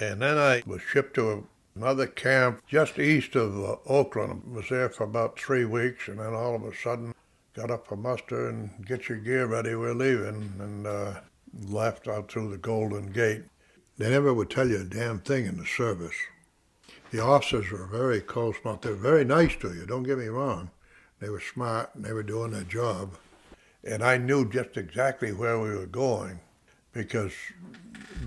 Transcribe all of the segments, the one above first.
And then I was shipped to another camp just east of Oakland. I was there for about 3 weeks, and then all of a sudden got up for muster and get your gear ready, we're leaving, and left out through the Golden Gate. They never would tell you a damn thing in the service. The officers were very close-mouthed. They were very nice to you, don't get me wrong. They were smart, and they were doing their job. And I knew just exactly where we were going, because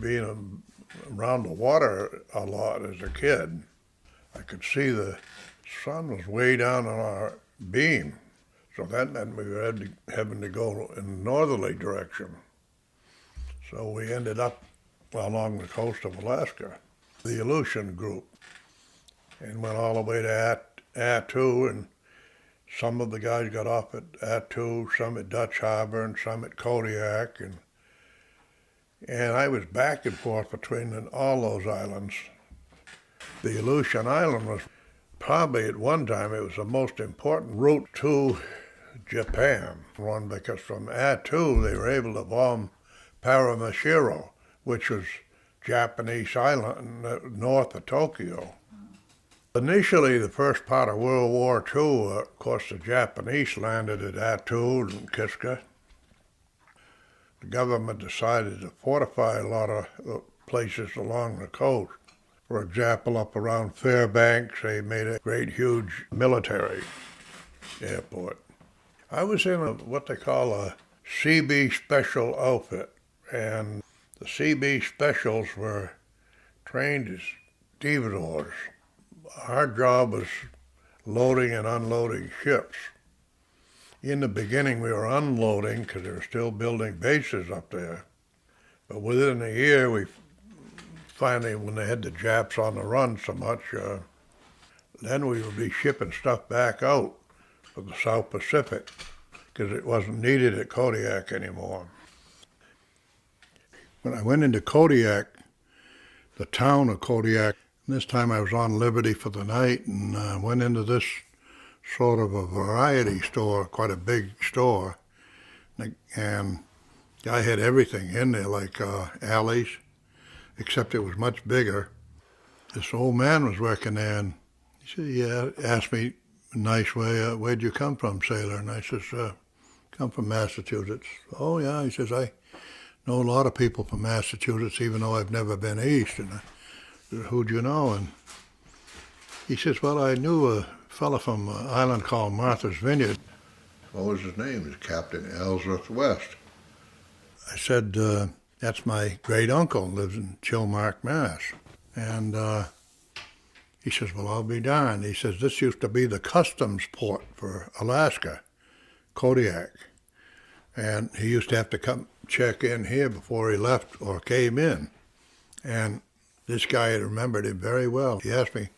being around the water a lot as a kid, I could see the sun was way down on our beam. So that meant we were having to go in a northerly direction. So we ended up along the coast of Alaska, the Aleutian group, and went all the way to Attu, and some of the guys got off at Attu, some at Dutch Harbor, and some at Kodiak, and I was back and forth between all those islands. The Aleutian Island was probably at one time, it was the most important route to Japan, one because from Attu they were able to bomb Paramashiro, which was Japanese island north of Tokyo. Initially, the first part of World War II, of course, the Japanese landed at Attu and Kiska. The government decided to fortify a lot of places along the coast. For example, up around Fairbanks, they made a great, huge military airport. I was in what they call a Seabee special outfit, and the Seabee specials were trained as stevedores. Our job was loading and unloading ships. In the beginning, we were unloading because they were still building bases up there. But within a year, we finally, when they had the Japs on the run so much, then we would be shipping stuff back out for the South Pacific because it wasn't needed at Kodiak anymore. When I went into Kodiak, the town of Kodiak, this time I was on Liberty for the night and went into this sort of a variety store, quite a big store, and I had everything in there, like alleys, except it was much bigger. This old man was working there, and he said, yeah, asked me a nice way, where'd you come from, sailor? And I says, come from Massachusetts. Oh yeah, he says, I know a lot of people from Massachusetts, even though I've never been east. And I said, who'd you know? And he says, well, I knew a fellow from an island called Martha's Vineyard. What was his name? It was Captain Ellsworth West. I said, that's my great uncle, lives in Chilmark, Mass. And he says, well, I'll be darned. He says, this used to be the customs port for Alaska, Kodiak. And he used to have to come check in here before he left or came in. And this guy had remembered him very well. He asked me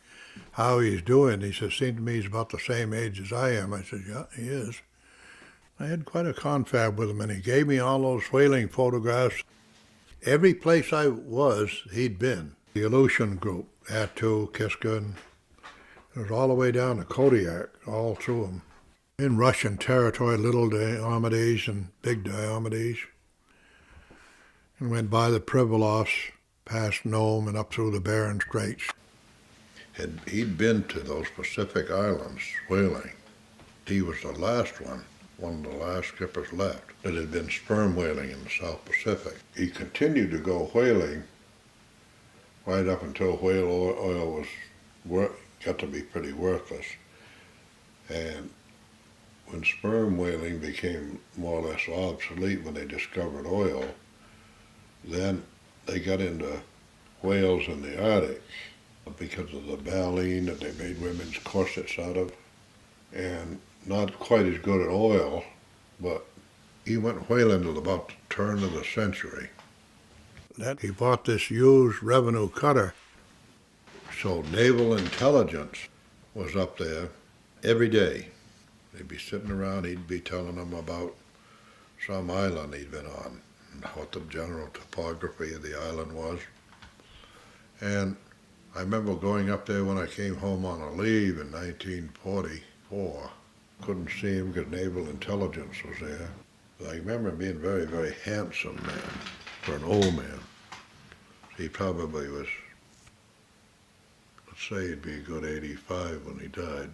how he's doing. He says, seems to me he's about the same age as I am. I said, yeah, he is. I had quite a confab with him, and he gave me all those whaling photographs. Every place I was, he'd been. The Aleutian group, Attu, Kiska, and it was all the way down to Kodiak, all through them. In Russian territory, little Diomedes and big Diomedes. And went by the Pribilofs, past Nome, and up through the Bering Straits. He'd been to those Pacific Islands whaling. He was the last one of the last skippers left that had been sperm whaling in the South Pacific. He continued to go whaling right up until whale oil got to be pretty worthless. And when sperm whaling became more or less obsolete when they discovered oil, then they got into whales in the Arctic because of the baleen that they made women's corsets out of, and not quite as good at oil, but he went whaling till about the turn of the century. He bought this used revenue cutter, so naval intelligence was up there every day. They'd be sitting around, he'd be telling them about some island he'd been on, and what the general topography of the island was. And I remember going up there when I came home on a leave in 1944. Couldn't see him because naval intelligence was there. But I remember him being a very, very handsome man for an old man. He probably was say he'd be a good 85 when he died.